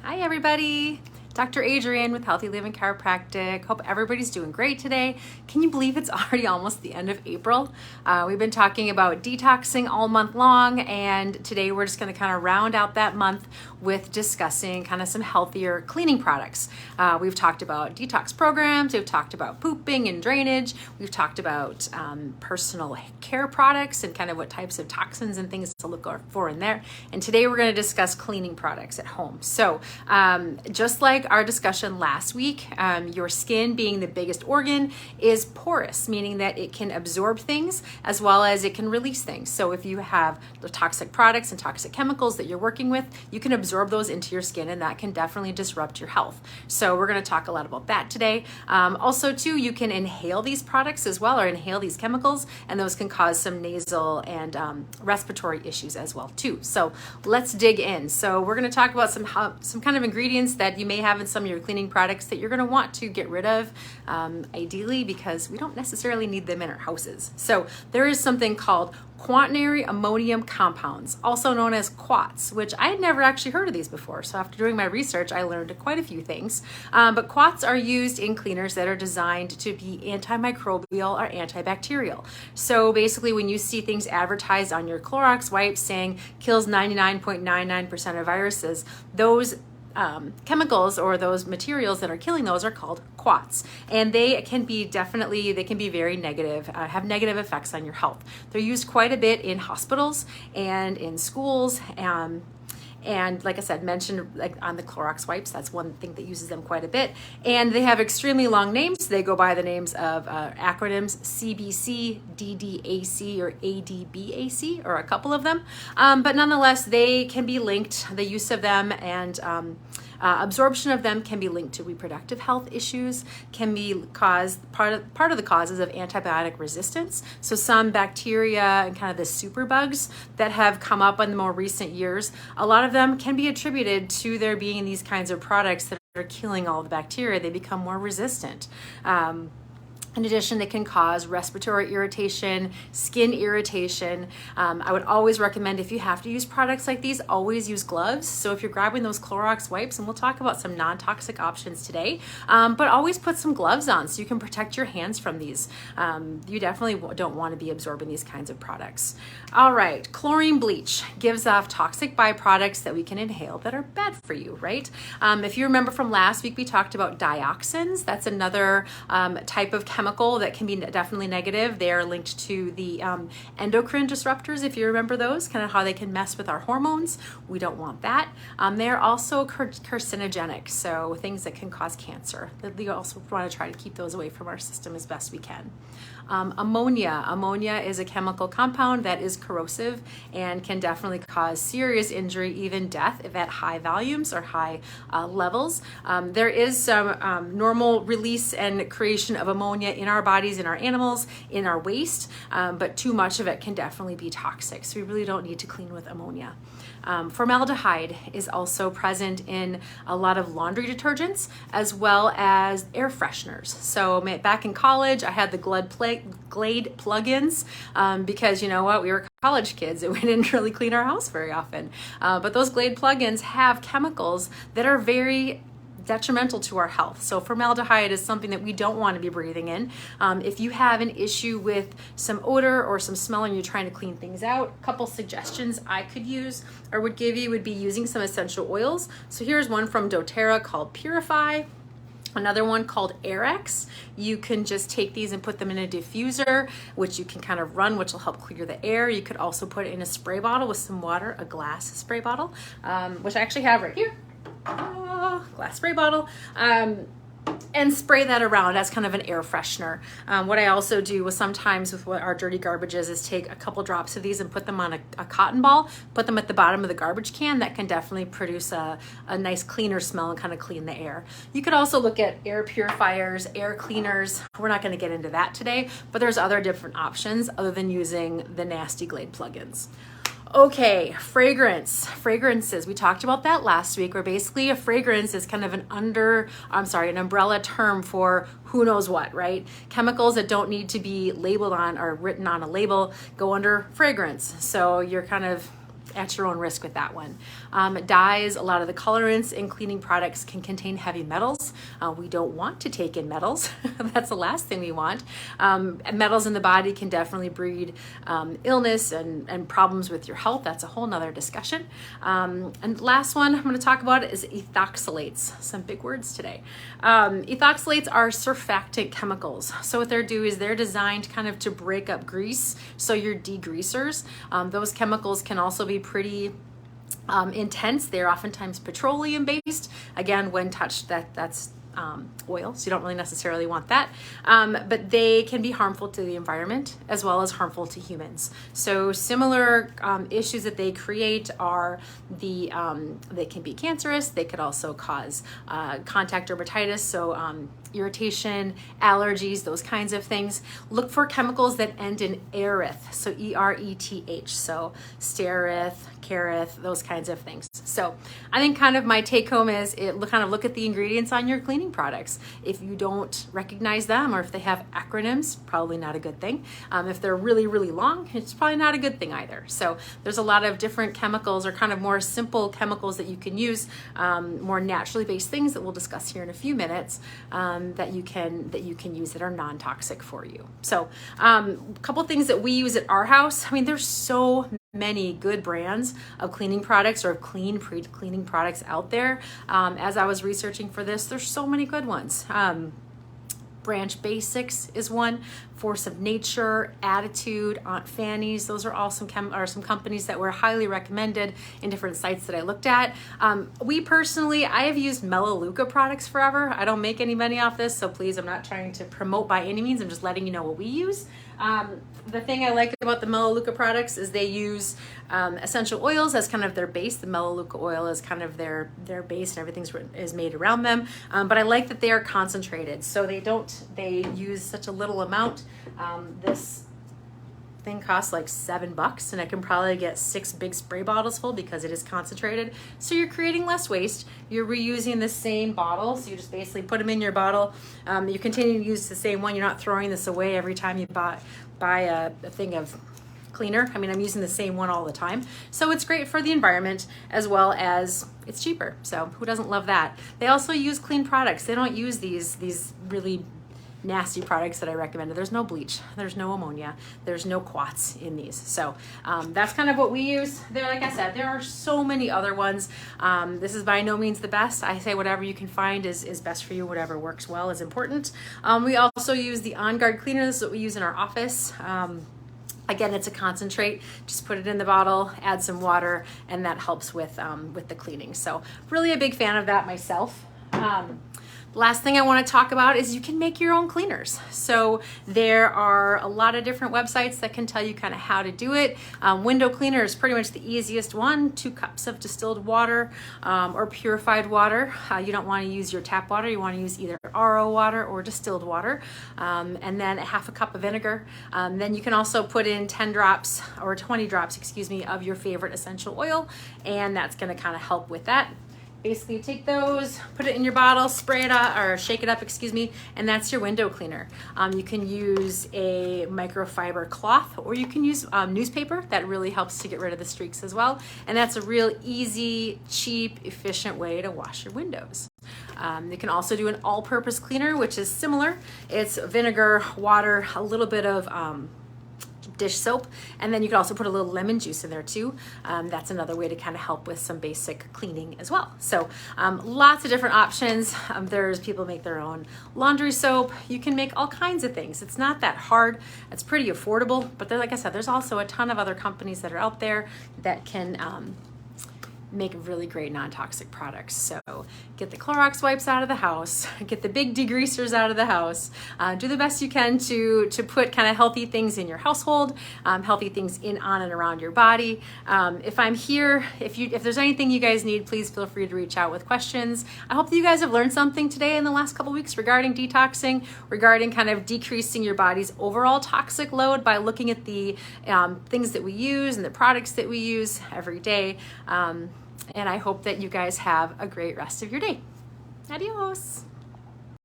Hi everybody, Dr. Adrienne with Healthy Living Chiropractic. Hope everybody's doing great today. Can you believe it's already almost the end of April? We've been talking about detoxing all month long, and today we're just going to kind of round out that month with discussing kind of some healthier cleaning products. We've talked about detox programs, we've talked about pooping and drainage, we've talked about personal care products and kind of what types of toxins and things to look for in there. And today we're going to discuss cleaning products at home. So just like our discussion last week, your skin being the biggest organ is porous, meaning that it can absorb things as well as it can release things. So if you have the toxic products and toxic chemicals that you're working with, you can absorb those into your skin, and that can definitely disrupt your health. So we're going to talk a lot about that today. Also too, you can inhale these products as well, or inhale these chemicals, and those can cause some nasal and respiratory issues as well too. So let's dig in. So we're going to talk about some kind of ingredients that you may have in some of your cleaning products that you're going to want to get rid of, ideally, because we don't necessarily need them in our houses. So there is something called quaternary ammonium compounds, also known as quats, which I had never actually heard of these before. So after doing my research, I learned quite a few things. But quats are used in cleaners that are designed to be antimicrobial or antibacterial. So basically, when you see things advertised on your Clorox wipes saying kills 99.99% of viruses, those chemicals or those materials that are killing those are called quats, and they can be very negative, have negative effects on your health. They're used quite a bit in hospitals and in schools, and like I said, mentioned like on the Clorox wipes, that's one thing that uses them quite a bit. And they have extremely long names. They go by the names of acronyms CBC, DDAC, or ADBAC, or a couple of them. But nonetheless, they can be linked, the use of them and absorption of them can be linked to reproductive health issues, can be part of the causes of antibiotic resistance. So some bacteria and kind of the superbugs that have come up in the more recent years, a lot of them can be attributed to there being these kinds of products that are killing all the bacteria. They become more resistant. In addition, they can cause respiratory irritation, skin irritation. I would always recommend, if you have to use products like these, always use gloves. So if you're grabbing those Clorox wipes, and we'll talk about some non-toxic options today, but always put some gloves on so you can protect your hands from these. You definitely don't want to be absorbing these kinds of products. All right, chlorine bleach gives off toxic byproducts that we can inhale that are bad for you, right? If you remember from last week, we talked about dioxins. That's another type of chemical that can be definitely negative. They are linked to the endocrine disruptors, if you remember those, kind of how they can mess with our hormones. We don't want that. They're also carcinogenic, so things that can cause cancer. We also want to try to keep those away from our system as best we can. Ammonia is a chemical compound that is corrosive and can definitely cause serious injury, even death, if at high volumes or high levels. There is some normal release and creation of ammonia in our bodies, in our animals, in our waste, but too much of it can definitely be toxic. So we really don't need to clean with ammonia. Formaldehyde is also present in a lot of laundry detergents as well as air fresheners. So back in college, I had the Glade plugins because you know what, we were college kids and we didn't really clean our house very often. But those Glade plugins have chemicals that are very detrimental to our health. So formaldehyde is something that we don't want to be breathing in. If you have an issue with some odor or some smell and you're trying to clean things out, a couple suggestions I could use or would give you would be using some essential oils. So here's one from doTERRA called Purify. Another one called Airex. You can just take these and put them in a diffuser, which you can kind of run, which will help clear the air. You could also put it in a spray bottle with some water, a glass spray bottle, which I actually have right here. Glass spray bottle, and spray that around as kind of an air freshener. What I also do with sometimes with what our dirty garbage is take a couple drops of these and put them on a cotton ball, put them at the bottom of the garbage can. That can definitely produce a nice cleaner smell and kind of clean the air. You could also look at air purifiers, air cleaners. We're not going to get into that today, but there's other different options other than using the nasty Glade plugins. Okay, fragrances. We talked about that last week, where basically a fragrance is kind of an umbrella term for who knows what, right? Chemicals that don't need to be labeled on or written on a label go under fragrance. So you're kind of at your own risk with that one. Dyes, a lot of the colorants in cleaning products can contain heavy metals. We don't want to take in metals. That's the last thing we want. Metals in the body can definitely breed illness and problems with your health. That's a whole nother discussion. And last one I'm going to talk about is ethoxylates. Some big words today. Ethoxylates are surfactant chemicals. So what they're doing is they're designed kind of to break up grease, so your degreasers. Those chemicals can also be pretty intense. They're oftentimes petroleum based. Again, when touched, that's oil, so you don't really necessarily want that. But they can be harmful to the environment as well as harmful to humans. So similar issues that they create are they can be cancerous. They could also cause contact dermatitis, so irritation, allergies, those kinds of things. Look for chemicals that end in ereth, so E-R-E-T-H, so steareth, careth, those kinds of things. So I think kind of my take home is kind of look at the ingredients on your cleaning products. If you don't recognize them or if they have acronyms, probably not a good thing. If they're really, really long, it's probably not a good thing either. So there's a lot of different chemicals or kind of more simple chemicals that you can use, more naturally based things that we'll discuss here in a few minutes, that you can use that are non-toxic for you. So a couple things that we use at our house. I mean, there's so many good brands of cleaning products or clean pre-cleaning products out there. As I was researching for this, there's so many good ones. Branch Basics is one, Force of Nature, Attitude, Aunt Fanny's. Those are all some companies that were highly recommended in different sites that I looked at. I have used Melaleuca products forever. I don't make any money off this, so please, I'm not trying to promote by any means. I'm just letting you know what we use. The thing I like about the Melaleuca products is they use essential oils as kind of their base. The Melaleuca oil is kind of their base, and everything is made around them. But I like that they are concentrated, so they use such a little amount. This thing costs like $7, and I can probably get 6 big spray bottles full because it is concentrated. So you're creating less waste. You're reusing the same bottle, so you just basically put them in your bottle. You continue to use the same one. You're not throwing this away every time you buy a thing of cleaner. I mean, I'm using the same one all the time. So it's great for the environment as well as it's cheaper. So who doesn't love that? They also use clean products. They don't use these really nasty products that I recommended. There's no bleach, there's no ammonia, there's no quats in these. So that's kind of what we use. Like I said, there are so many other ones. This is by no means the best. I say whatever you can find is best for you. Whatever works well is important. We also use the On Guard cleaner. This is what we use in our office. Again, it's a concentrate. Just put it in the bottle, add some water, and that helps with the cleaning. So really a big fan of that myself. Last thing I want to talk about is you can make your own cleaners. So there are a lot of different websites that can tell you kind of how to do it. Window cleaner is pretty much the easiest one. 2 cups of distilled water or purified water. You don't want to use your tap water. You want to use either RO water or distilled water. And then ½ cup of vinegar. Then you can also put in 10 drops or 20 drops, of your favorite essential oil. And that's going to kind of help with that. Basically, you take those, put it in your bottle, spray it up, or shake it up, and that's your window cleaner. You can use a microfiber cloth, or you can use newspaper. That really helps to get rid of the streaks as well. And that's a real easy, cheap, efficient way to wash your windows. You can also do an all-purpose cleaner, which is similar. It's vinegar, water, a little bit of dish soap, and then you can also put a little lemon juice in there too. That's another way to kind of help with some basic cleaning as well. So lots of different options. There's people make their own laundry soap. You can make all kinds of things. It's not that hard. It's pretty affordable, but like I said, there's also a ton of other companies that are out there that can make really great non-toxic products. So get the Clorox wipes out of the house, get the big degreasers out of the house, do the best you can to put kind of healthy things in your household, healthy things on and around your body. If I'm here, if there's anything you guys need, please feel free to reach out with questions. I hope that you guys have learned something today in the last couple weeks regarding detoxing, regarding kind of decreasing your body's overall toxic load by looking at the things that we use and the products that we use every day. And I hope that you guys have a great rest of your day. Adios.